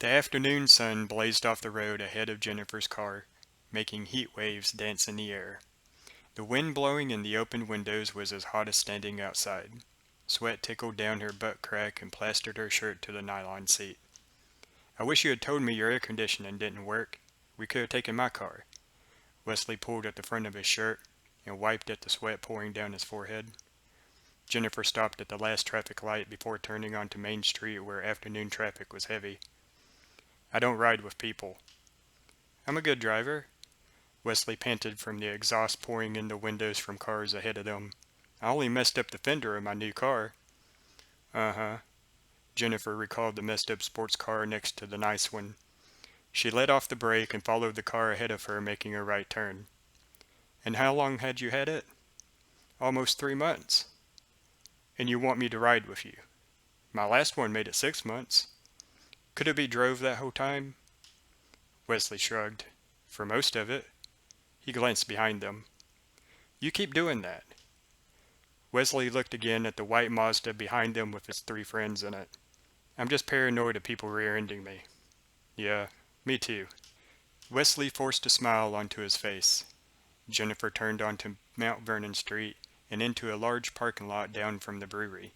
The afternoon sun blazed off the road ahead of Jennifer's car, making heat waves dance in the air. The wind blowing in the open windows was as hot as standing outside. Sweat tickled down her butt crack and plastered her shirt to the nylon seat. "I wish you had told me your air conditioning didn't work. We could have taken my car." Wesley pulled at the front of his shirt and wiped at the sweat pouring down his forehead. Jennifer stopped at the last traffic light before turning onto Main Street where afternoon traffic was heavy. "I don't ride with people." "I'm a good driver." Wesley panted from the exhaust pouring in the windows from cars ahead of them. "I only messed up the fender of my new car." "Uh-huh." Jennifer recalled the messed up sports car next to the nice one. She let off the brake and followed the car ahead of her, making a right turn. "And how long had you had it?" "Almost 3 months." "And you want me to ride with you?" "My last one made it 6 months." "Could it be drove that whole time?" Wesley shrugged. "For most of it." He glanced behind them. "You keep doing that." Wesley looked again at the white Mazda behind them with its 3 friends in it. "I'm just paranoid of people rear-ending me." "Yeah, me too." Wesley forced a smile onto his face. Jennifer turned onto Mount Vernon Street and into a large parking lot down from the brewery.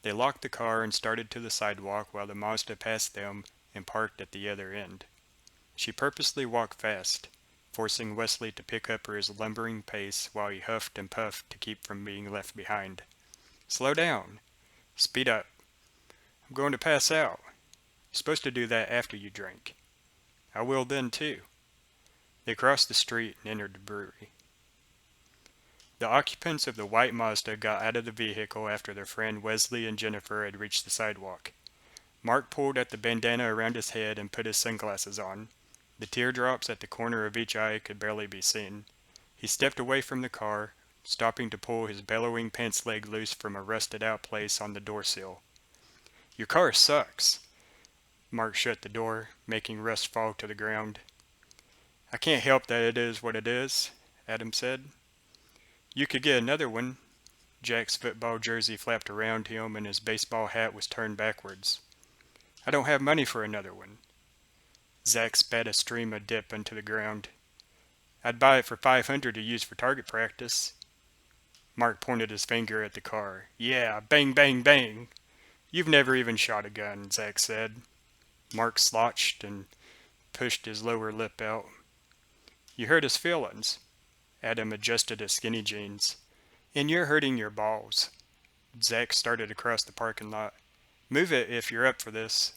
They locked the car and started to the sidewalk while the Mazda passed them and parked at the other end. She purposely walked fast, forcing Wesley to pick up his lumbering pace while he huffed and puffed to keep from being left behind. "Slow down. Speed up. I'm going to pass out. You're supposed to do that after you drink." "I will then too." They crossed the street and entered the brewery. The occupants of the white Mazda got out of the vehicle after their friend Wesley and Jennifer had reached the sidewalk. Mark pulled at the bandana around his head and put his sunglasses on. The teardrops at the corner of each eye could barely be seen. He stepped away from the car, stopping to pull his bellowing pants leg loose from a rusted-out place on the door sill. "Your car sucks." Mark shut the door, making rust fall to the ground. "I can't help that it is what it is," Adam said. "You could get another one." Jack's football jersey flapped around him and his baseball hat was turned backwards. "I don't have money for another one." Zach spat a stream of dip into the ground. "I'd buy it for $500 to use for target practice." Mark pointed his finger at the car. "Yeah, bang, bang, bang." "You've never even shot a gun," Zach said. Mark slouched and pushed his lower lip out. "You hurt his feelings." Adam adjusted his skinny jeans. "And you're hurting your balls." Zach started across the parking lot. "Move it if you're up for this."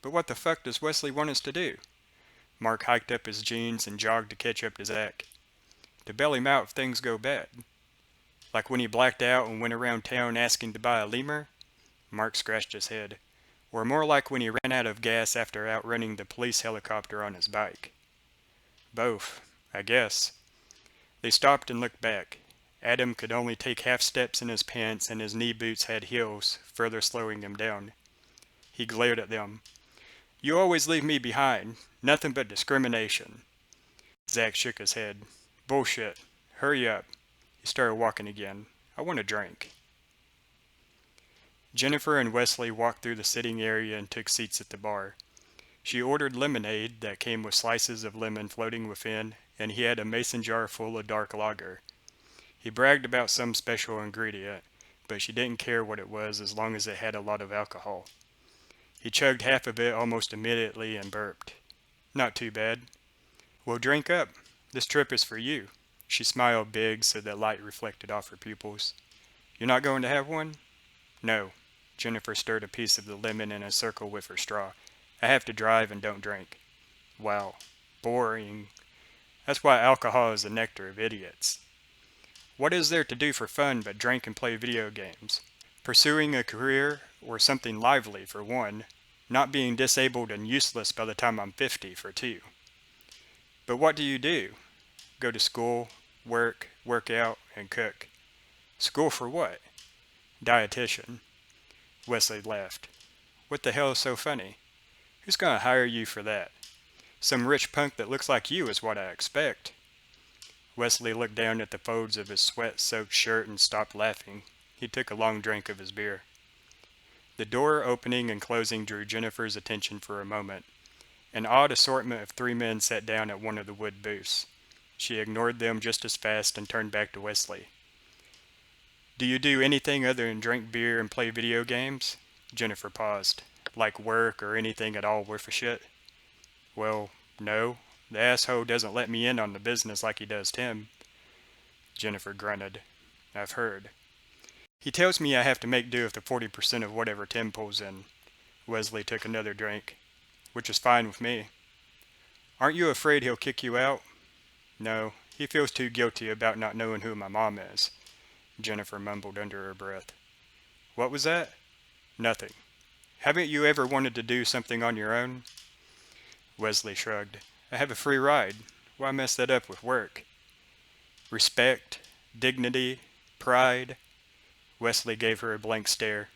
"But what the fuck does Wesley want us to do?" Mark hiked up his jeans and jogged to catch up to Zach. "To bail him out if things go bad." "Like when he blacked out and went around town asking to buy a lemur?" Mark scratched his head. "Or more like when he ran out of gas after outrunning the police helicopter on his bike." "Both, I guess." They stopped and looked back. Adam could only take half steps in his pants and his knee boots had heels, further slowing him down. He glared at them. "You always leave me behind. Nothing but discrimination." Zach shook his head. "Bullshit. Hurry up." He started walking again. "I want a drink." Jennifer and Wesley walked through the sitting area and took seats at the bar. She ordered lemonade that came with slices of lemon floating within, and he had a mason jar full of dark lager. He bragged about some special ingredient, but she didn't care what it was as long as it had a lot of alcohol. He chugged half of it almost immediately and burped. "Not too bad." "Well, drink up. This trip is for you." She smiled big so that light reflected off her pupils. "You're not going to have one?" "No." Jennifer stirred a piece of the lemon in a circle with her straw. "I have to drive and don't drink." "Wow. Boring." "That's why alcohol is the nectar of idiots." "What is there to do for fun but drink and play video games? Pursuing a career or something lively for one. Not being disabled and useless by the time I'm 50 for two." "But what do you do?" "Go to school, work out, and cook." "School for what?" "Dietitian." Wesley laughed. "What the hell is so funny? Who's going to hire you for that? Some rich punk that looks like you is what I expect." Wesley looked down at the folds of his sweat-soaked shirt and stopped laughing. He took a long drink of his beer. The door opening and closing drew Jennifer's attention for a moment. An odd assortment of three men sat down at one of the wood booths. She ignored them just as fast and turned back to Wesley. "Do you do anything other than drink beer and play video games?" Jennifer paused. "Like work or anything at all worth a shit?" "Well, no. The asshole doesn't let me in on the business like he does Tim." Jennifer grunted. "I've heard. He tells me I have to make do with the 40% of whatever Tim pulls in." Wesley took another drink. "Which is fine with me." "Aren't you afraid he'll kick you out?" "No, he feels too guilty about not knowing who my mom is." Jennifer mumbled under her breath. "What was that?" "Nothing. Haven't you ever wanted to do something on your own?" Wesley shrugged. "I have a free ride. Why mess that up with work?" "Respect, dignity, pride." Wesley gave her a blank stare.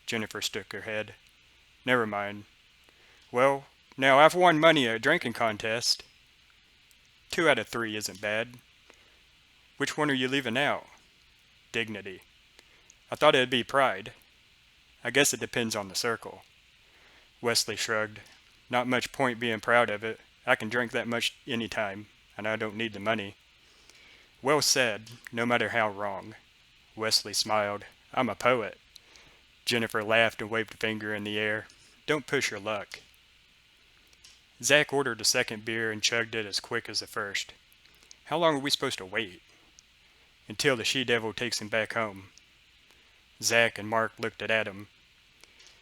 Jennifer shook her head. "Never mind. Well, now I've won money at a drinking contest. 2 out of 3 isn't bad. Which one are you leaving out?" "Dignity." "I thought it'd be pride." "I guess it depends on the circle." Wesley shrugged. "Not much point being proud of it. I can drink that much any time, and I don't need the money." "Well said, no matter how wrong." Wesley smiled. "I'm a poet." Jennifer laughed and waved a finger in the air. "Don't push your luck." Zach ordered a second beer and chugged it as quick as the first. "How long are we supposed to wait?" "Until the she-devil takes him back home." Zach and Mark looked at Adam.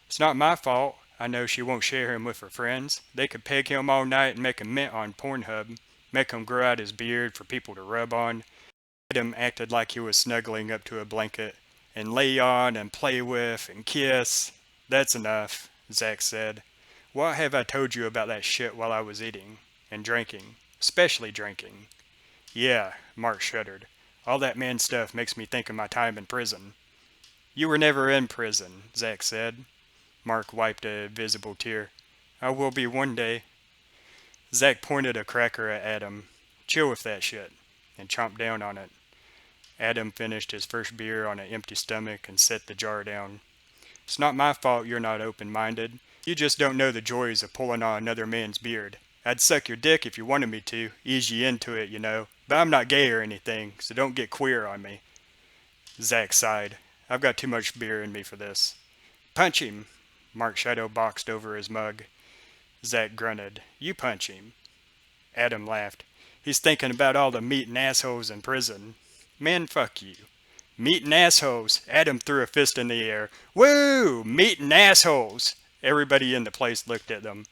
"It's not my fault. I know she won't share him with her friends. They could peg him all night and make him mint on Pornhub, make him grow out his beard for people to rub on." Adam acted like he was snuggling up to a blanket, "and lay on and play with and kiss." "That's enough," Zach said. "What have I told you about that shit while I was eating? And drinking. Especially drinking." "Yeah," Mark shuddered. "All that man stuff makes me think of my time in prison." "You were never in prison," Zach said. Mark wiped a visible tear. "I will be one day." Zach pointed a cracker at Adam. "Chill with that shit," and chomped down on it. Adam finished his first beer on an empty stomach and set the jar down. "It's not my fault you're not open-minded. You just don't know the joys of pulling on another man's beard. I'd suck your dick if you wanted me to, ease you into it, you know, but I'm not gay or anything, so don't get queer on me." Zach sighed. "I've got too much beer in me for this." "Punch him." Mark shadow boxed over his mug. Zach grunted. "You punch him." Adam laughed. "He's thinking about all the meat and assholes in prison." "Man, fuck you." "Meat and assholes." Adam threw a fist in the air. "Woo! Meat and assholes." Everybody in the place looked at them.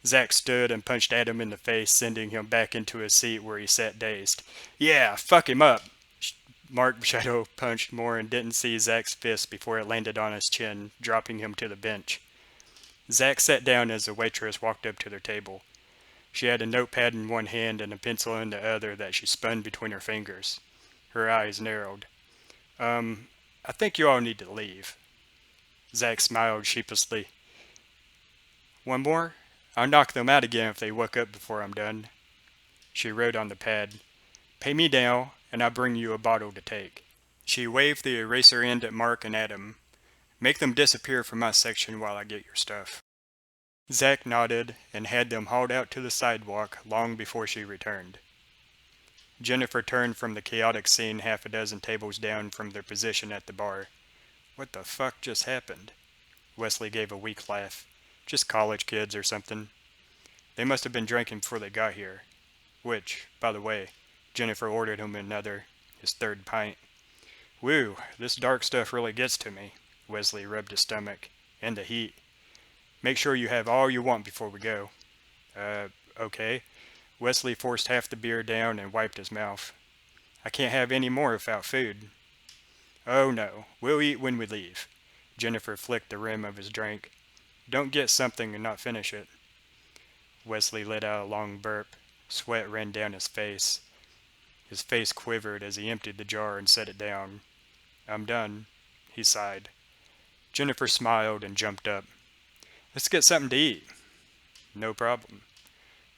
Zach stood and punched Adam in the face, sending him back into his seat where he sat dazed. "Yeah, fuck him up." Mark shadow punched more and didn't see Zach's fist before it landed on his chin, dropping him to the bench. Zach sat down as the waitress walked up to their table. She had a notepad in one hand and a pencil in the other that she spun between her fingers. Her eyes narrowed. I think you all need to leave." Zach smiled sheepishly. "One more? I'll knock them out again if they wake up before I'm done." She wrote on the pad, "Pay me now, and I'll bring you a bottle to take." She waved the eraser end at Mark and Adam. "Make them disappear from my section while I get your stuff." Zach nodded and had them hauled out to the sidewalk long before she returned. Jennifer turned from the chaotic scene half a dozen tables down from their position at the bar. "What the fuck just happened?" Wesley gave a weak laugh. "Just college kids or something. They must have been drinking before they got here." Which, by the way, Jennifer ordered him another, his third pint. "Whew, this dark stuff really gets to me." Wesley rubbed his stomach. "And the heat. Make sure you have all you want before we go." Okay." Wesley forced half the beer down and wiped his mouth. "I can't have any more without food." "Oh no, we'll eat when we leave." Jennifer flicked the rim of his drink. "Don't get something and not finish it." Wesley let out a long burp. Sweat ran down his face. His face quivered as he emptied the jar and set it down. "I'm done," he sighed. Jennifer smiled and jumped up. "Let's get something to eat." "No problem."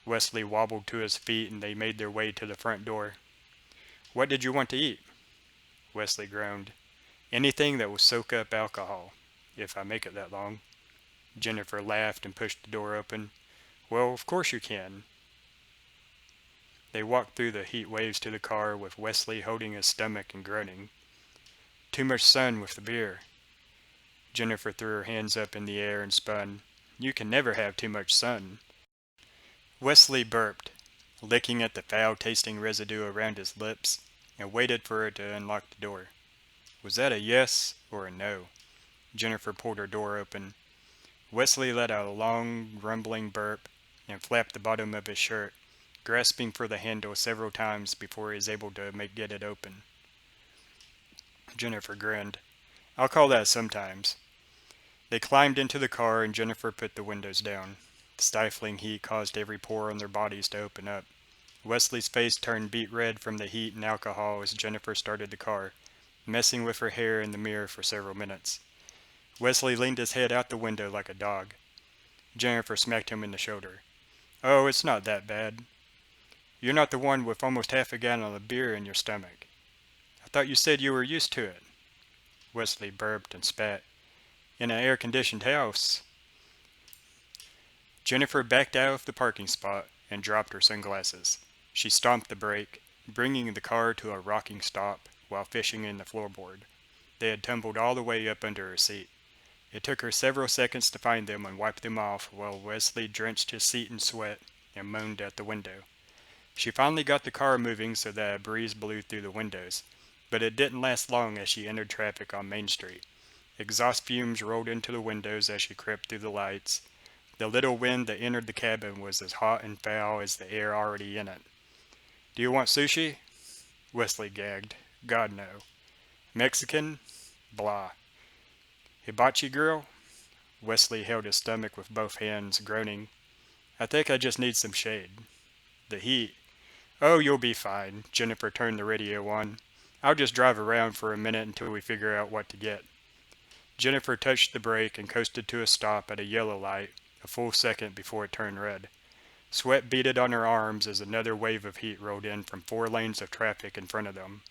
Wesley wobbled to his feet and they made their way to the front door. "What did you want to eat?" Wesley groaned. "Anything that will soak up alcohol, if I make it that long." Jennifer laughed and pushed the door open. Well, of course you can. They walked through the heat waves to the car with Wesley holding his stomach and groaning. Too much sun with the beer. Jennifer threw her hands up in the air and spun. You can never have too much sun. Wesley burped, licking at the foul-tasting residue around his lips, and waited for her to unlock the door. Was that a yes or a no? Jennifer pulled her door open. Wesley let out a long, rumbling burp and flapped the bottom of his shirt, grasping for the handle several times before he was able to get it open. Jennifer grinned. I'll call that sometimes. They climbed into the car and Jennifer put the windows down. The stifling heat caused every pore on their bodies to open up. Wesley's face turned beet red from the heat and alcohol as Jennifer started the car, messing with her hair in the mirror for several minutes. Wesley leaned his head out the window like a dog. Jennifer smacked him in the shoulder. Oh, it's not that bad. You're not the one with almost half a gallon of beer in your stomach. I thought you said you were used to it. Wesley burped and spat. In an air-conditioned house. Jennifer backed out of the parking spot and dropped her sunglasses. She stomped the brake, bringing the car to a rocking stop while fishing in the floorboard. They had tumbled all the way up under her seat. It took her several seconds to find them and wipe them off while Wesley drenched his seat in sweat and moaned at the window. She finally got the car moving so that a breeze blew through the windows, but it didn't last long as she entered traffic on Main Street. Exhaust fumes rolled into the windows as she crept through the lights. The little wind that entered the cabin was as hot and foul as the air already in it. Do you want sushi? Wesley gagged. God, no. Mexican? Blah. Hibachi grill? Wesley held his stomach with both hands, groaning. I think I just need some shade. The heat. Oh, you'll be fine. Jennifer turned the radio on. I'll just drive around for a minute until we figure out what to get. Jennifer touched the brake and coasted to a stop at a yellow light, a full second before it turned red. Sweat beaded on her arms as another wave of heat rolled in from 4 lanes of traffic in front of them.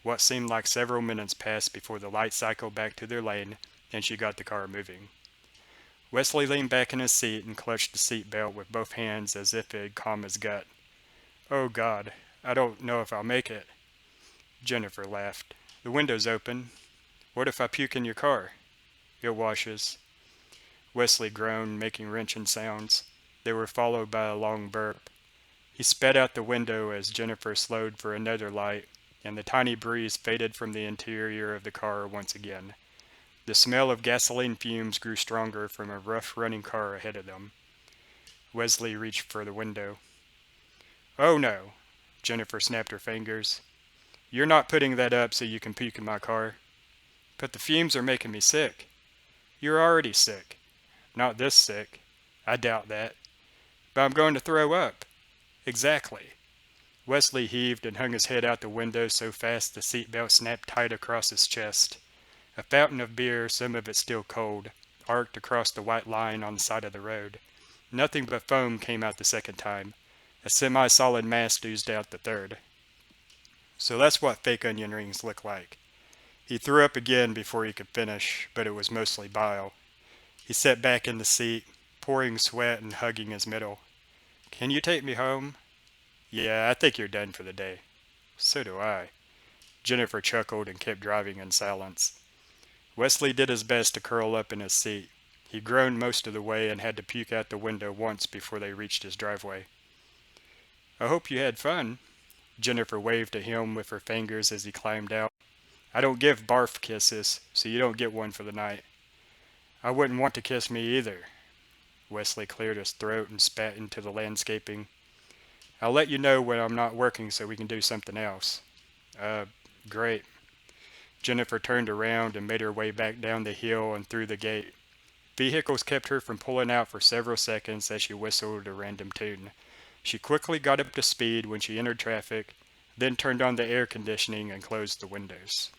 What seemed like several minutes passed before the lights cycled back to their lane and she got the car moving. Wesley leaned back in his seat and clutched the seat belt with both hands as if it'd calm his gut. Oh God, I don't know if I'll make it. Jennifer laughed. The window's open. What if I puke in your car? It washes. Wesley groaned, making wrenching sounds. They were followed by a long burp. He spat out the window as Jennifer slowed for another light, and the tiny breeze faded from the interior of the car once again. The smell of gasoline fumes grew stronger from a rough-running car ahead of them. Wesley reached for the window. Oh no, Jennifer snapped her fingers. You're not putting that up so you can puke in my car. But the fumes are making me sick. You're already sick. Not this sick. I doubt that. But I'm going to throw up. Exactly. Wesley heaved and hung his head out the window so fast the seatbelt snapped tight across his chest. A fountain of beer, some of it still cold, arced across the white line on the side of the road. Nothing but foam came out the second time. A semi-solid mass oozed out the third. So that's what fake onion rings look like. He threw up again before he could finish, but it was mostly bile. He sat back in the seat, pouring sweat and hugging his middle. Can you take me home? Yeah, I think you're done for the day. So do I. Jennifer chuckled and kept driving in silence. Wesley did his best to curl up in his seat. He groaned most of the way and had to puke out the window once before they reached his driveway. I hope you had fun. Jennifer waved at him with her fingers as he climbed out. I don't give barf kisses, so you don't get one for the night. I wouldn't want to kiss me either. Wesley cleared his throat and spat into the landscaping. I'll let you know when I'm not working so we can do something else. Great. Jennifer turned around and made her way back down the hill and through the gate. Vehicles kept her from pulling out for several seconds as she whistled a random tune. She quickly got up to speed when she entered traffic, then turned on the air conditioning and closed the windows.